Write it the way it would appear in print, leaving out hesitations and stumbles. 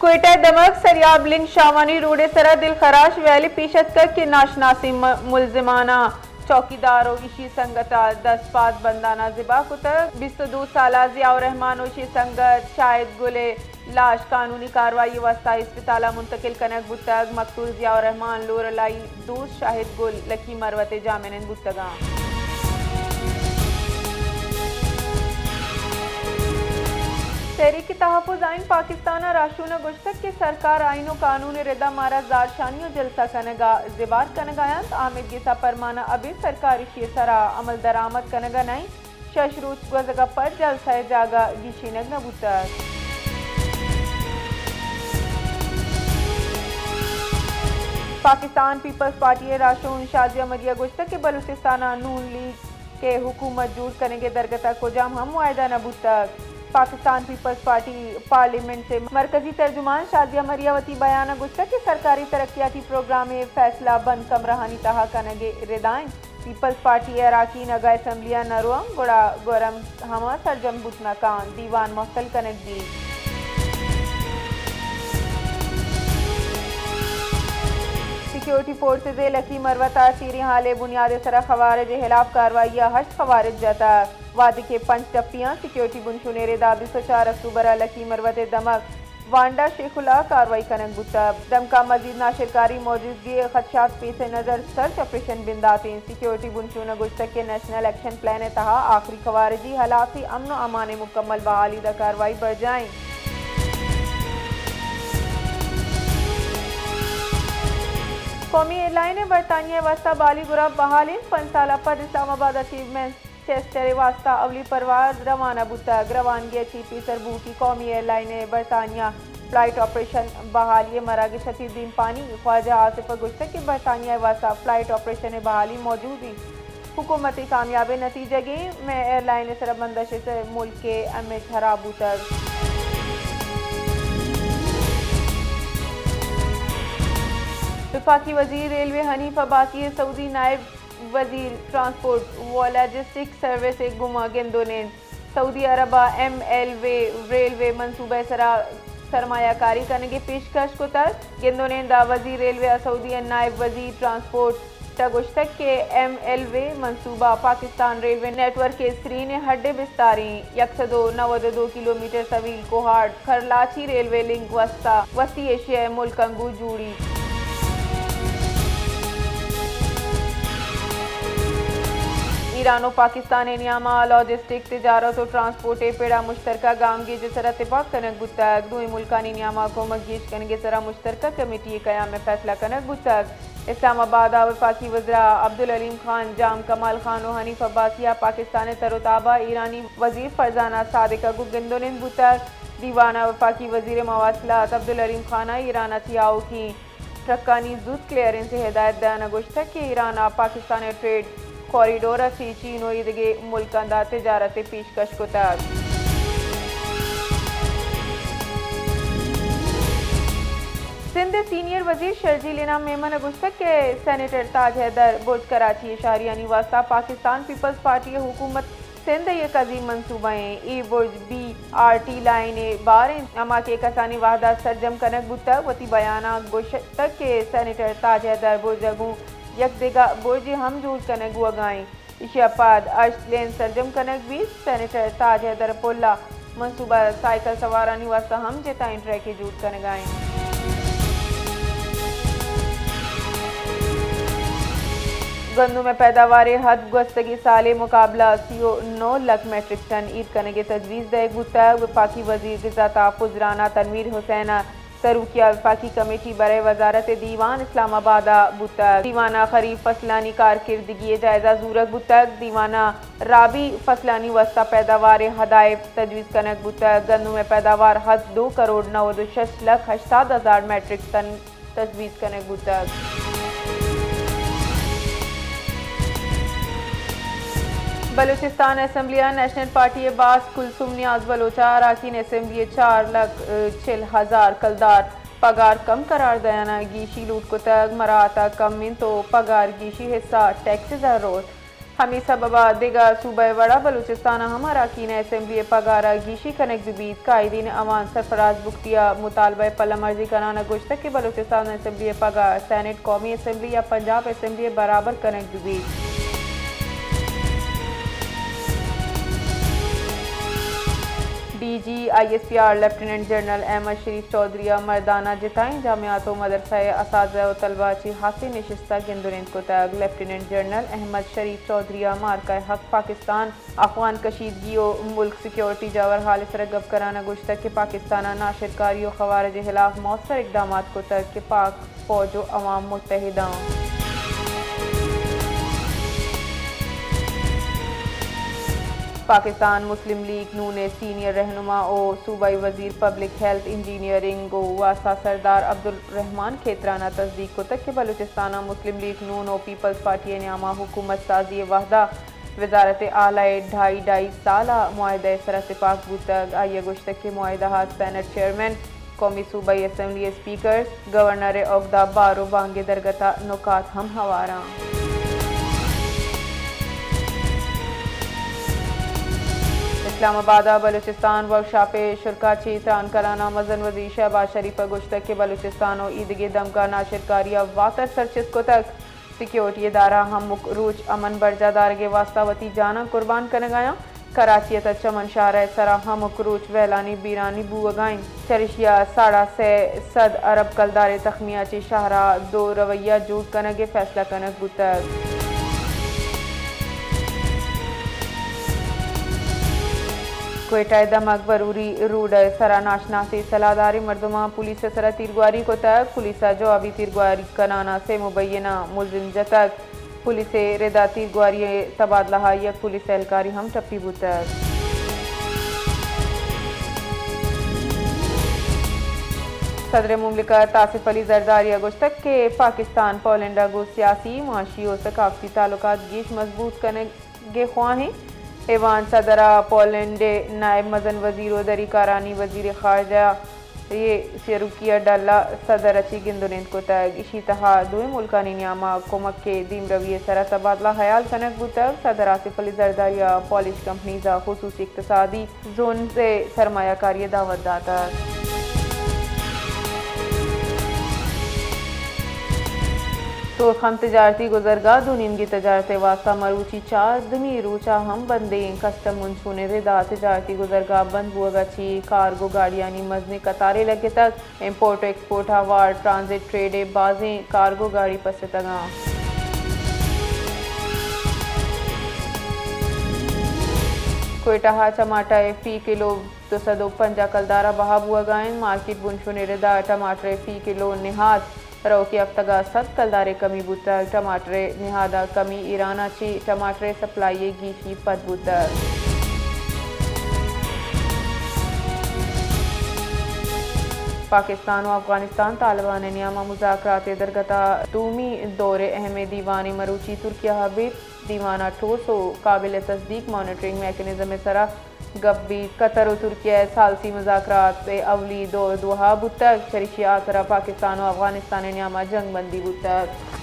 क्वेटा दमक सरियाब लिंग शावानी रोड सरा दिल खराश वैली पीशत कर के नाशनासी मुलजिमाना चौकीदारों इशी संगता 10 बंदाना जिबा कुतर 22 साला जियाउर रहमान इशी संगत शाहिद गुले लाश कानूनी कार्रवाई वस्ता अस्पताला मुंतकिल कनक बुतग मकतूल जियाउर रहमान लोरलाई दूस शाहिद गुल लकी मरवते जामिन बुतगा तहरीक तहफ़्फ़ुज़ आइन पाकिस्तान राशून गुश्तक के सरकार आइन व कानून रिदा मारा ज़ारशानी और जलसा कनगा ज़िबार कनगायंत आमिद गिसा परमाना अभी सरकारी शेसरा अमल दरामद कनगा नहीं शशरूच गजगा पर जलसा जागा गिशीनग नबूतर पाकिस्तान पीपल्स पार्टी राशून शाजिया मरिया गुश्तक के बलूचिस्तान नून लीग के हुकूमत जूर करेंगे दरगता को जाम हम वायदा नबूतक पाकिस्तान पीपल्स पार्टी पार्लियामेंट से मरकजी तर्जुमान शाजिया मरियावती बयाना गुस्सा के सरकारी तरक्याती प्रोग्राम में फैसला बंद कम रहानी तहा कनगे रिदाएं पीपल्स पार्टी अराकीन अगा असम्बलिया नरुअम गुड़ा गोरम हमा सरजम बुतना कान दीवान मुख्तल कनक दी सिक्योरिटी फोर्सेज लकी मरवता सीरी हाले बुनियाद सरा खवारज खिलाफ कार्रवाई हश्त खवारज जाता वादी के 5 टप्पियां सिक्योरिटी बुनशुनेरे दा 24 अक्टूबर लकी मरवते दमक वांडा शेखुला कार्रवाई कनक बुता दमका मजीद नाशिरकारी मौजूदगी खदशात पेश नजर सर्च ऑपरेशन बिंदाते सिक्योरिटी बुनशुन गुश्तक के नेशनल एक्शन प्लान तहा आखिरी खवारजी हालात अमन व अमान मुकम्मल बहाली दा कार्रवाई बढ़ जाए कौमी एयरलाइन बरतानिया वास्ता बाली गुराब बहालिन 5 साल पर इस्लामाबाद अचीवमेंट चेस्टर वास्ता अवली परवाज रवाना बुतग रवानगी चीपी सरबू की कौमी एयरलाइन बरतानिया फ्लाइट ऑपरेशन बहाली मरागी 36 दिन पानी ख्वाजा आसिफ गुश्तक की बरतानिया वास्ता फ्लाइट ऑपरेशन बहाली मौजूदी हुकूमती कामयाबी नतीजगी में एयरलाइन सरबंदश से मुल्क के अमित हराबू तक वफाकी वजीर रेलवे हनीफ अब्बासी सऊदी नायब वजीर ट्रांसपोर्ट व लॉजिस्टिक सर्विस गुमा गेंदोनेन सऊदी अरबा MLW रेलवे मनसूबे सरा सरमायाकारी करने की पेशकश को तक गेंदोनेन दा वजीर रेलवे सऊदी नायब वजीर ट्रांसपोर्ट तगुश्तक के MLW मनसूबा पाकिस्तान रेलवे नेटवर्क के स्क्रीन हड्डे बिस्तारी 192 किलोमीटर तवील कोहाट खरलाची रेलवे लिंक वस्ता वस्ती एशिया मुल्क अंगू जूड़ी ईरान और पाकिस्तान नियामा लॉजिस्टिक तिजारत और ट्रांसपोर्ट पेड़ा मुश्तरका गाम की जसरा इतफाक कनक बुतक दुई मुल्कानी नियामा को मगीश कनगे सरा मुश्तरका कमेटी कयाम में फैसला कनक बुतक इस्लामाबाद वफाकी वज़रा अब्दुल अलीम खान जाम कमाल खान और हनीफ अब्बासिया पाकिस्तान तरोताबा ईरानी वजीर फरजाना सादिका गुगंदोनिन बुतक दीवाना वफाकी वजीर मवासलात अब्दुल अलीम खाना ईरान अतियाओ की ट्रकानी जुज क्लियरेंस से हिदायत दयाना गुश्तक के ईरान पाकिस्तान ट्रेड कॉरिडोर से चीन और इदगे मुल्कां तिजारत पेशकश को तक सिंध सीनियर वजीर शर्जील इनाम मेमन गुश्तक के सेनेटर ताज हैदर बुर्ज कराची शाहरियानी वास्ता पाकिस्तान पीपल्स पार्टी हुकूमत सिंध ये कजीम मनसूबाएं ई बुर्ज BRT लाइन बार अमा के कसानी वाहदा सरजम कनक बुतक वती बयाना गुश्तक के सेनेटर ताज हैदर बुर्जगू यक दिगा बोझे हम जूझ कनक वगाएं इशापाद अश्लेन सरजम कनक भी सेनेटर ताज हैदर पुल्ला मनसूबा साइकिल सवारानी वास्ता हम जेता ट्रैक के जूझ कनगाएं गंदू में पैदावार हद गुस्तगी साले मुकाबला 9 लाख मेट्रिक टन ईद कनगे तजवीज़ दे गुता वफाकी वजीर ग़िज़ा तहफ़्फ़ुज़ राना तनवीर हुसैना सरूकिया वफाकी कमेटी बरे वजारत दीवान इस्लामाबाद बुतक दीवाना खरीफ फसलानी कारकिर्दगी जायजा जूरक बुतक दीवाना राबी फसलानी वस्ता पैदावार हदायफ तजवीज़ कनक बुतक गंदू में पैदावार हद 2,96,68,000 मेट्रिक टन तजवीज़ कनक बुतक बलूचिस्तान असम्बलिया नेशनल पार्टी बास कुलसुम नियाज बलोचा अराकीन असम्बली 4,06,000 कलदार पगार कम करार दयाना गीशी लूट को तक मराता कम मिन तो पगार गीशी हिस्सा टैक्सेस रोज हमी सबबा दिगा सूबे वड़ा बलूचिस्तान हमारा कीन असम्बली पगारा गीशी कनक बीत कायदीन अवान सरफराज बुख्तिया मुतालबा पलम अर्जी कराना गुश्त के बलूचिस्तान असम्बली पगा सैनेट कौमी असम्बली या पंजाब असम्बली बराबर कनक बीत DGISPR लेफ्टिनेंट जनरल अहमद शरीफ चौधरी मर्दाना जिताएं जामियात मदरसा असातिज़ा तलबा ची हासी नशिस्ता गिंदुनिंद को तग लेफ्टिनेंट जनरल अहमद शरीफ चौधरी मार्का हक पाकिस्तान अफगान कशीदगी और मुल्क सिक्योरिटी जावर हाल सरगब कराना गुश्त के पाकिस्तान नाशिरकारी और खवारज खिलाफ मौसर इकदाम को तक के पाक फौज और अवाम मुत्तहिदा पाकिस्तान मुस्लिम लीग नून सीनियर रहनुमा और सूबाई वजीर पब्लिक हेल्थ इंजीनियरिंग वासा सरदार अब्दुल रहमान खेतराना तस्दीक को तक के बलूचिस्तान मुस्लिम लीग नून और पीपल्स पार्टी न्यामा हुकूमत साजी वहदा वजारत आलाए ढाई साल मुआहदा सरतफाक बूतग आइए गुश्त के मुआहदा सैनेट चेयरमैन कौमी सूबाई असम्बली स्पीकर गवर्नर औगदा बारो बांगे दरगता नुकात हम हवारा इस्लामाबाद बलूचिस्तान वर्कशॉप शुरकाची त्रान कराना मजन वजीर शहबाज शरीफ गुश्त के बलूचिस्तान और ईदगे दमका नाशिरकारी वातर सर्चिस को तक सिक्योरिटी इदारा हम रूच अमन बरजादार के वास्तावती जाना कुर्बान कर गया कराची चमन शार सरा हम रूच वैलानी बीरानी बुआगाइन चरिशिया साड़ा से सद अरब कलदार तखमिया ची शाहरा दो रवैया जूट कनगे फैसला कनक बुतक क्वेटा दमक बरूरी रूड सरा नाशनासी सलाहदारी मरदमा पुलिस सरा तीरगुआरी को तक पुलिस जवाबी तीरगुआरी कराना से मुबैना मुलजिम जतक पुलिस रेदा तीरगुआरी तबादला यक पुलिस एहलकारी हम टप्पी बुतक सदर मुमलिकत आसिफ अली जरदारी गुश्तक के पाकिस्तान पोलैंड गो सियासी माशी और सकाफती ताल्लुकात गीश मजबूत करने के ख्वाहें एवान सदरा पोलैंड नायब मजन वजीर दरी कारानी वजीर खारजा ये सिरुकिया डाला सदर अची गिंदुनिंद को तक इसी तहा दो मुल्कानी नियामा कोमक के दीम रविय सरा तबादला हयाल कनक बुतक सदर आसिफ अली जरदारिया पॉलिश कंपनी जा खुसूसी इक्तसादी जोन से सरमायाकारी दावत दाता तो हम तजारती गुजरगा दुनिया की तजारत वास्ता मरूची चार दमी रूचा हम बंदे कस्टम मुंशूने रेदा तजारती गुजरगा बंद बुआगा ची कार्गो गाड़ियानी मजने कतारे लगे तक इम्पोर्ट एक्सपोर्ट हवार ट्रांजिट ट्रेडे बाजें कार्गो गाड़ी पस तगा कोयटा टमाटा फी किलो 250 कलदारा बहा बुआगाइन मार्केट बुनशूने रेदा टमाटर फी किलो निहाद रौकी अफ्तगा 7 कलदारे कमी बुतर टमाटर निहादा कमी ईराना ची टमाटर सप्लाई गीशी पद बुतर पाकिस्तान और अफगानिस्तान तालिबान नियामा मुज़ाकरात दरगता दूमी दौरे अहम दीवानी मरूची तुर्किया हबीब दीवाना ठोस काबिल तस्दीक मॉनिटरिंग मैकेनिज्म सरा गब्बी कतर और तुर्किया सालसी मुज़ाकरात अवली दौर दुहा बुतक शरीशिया आसरा पाकिस्तान और अफगानिस्तान नियामा जंग बंदी बुतक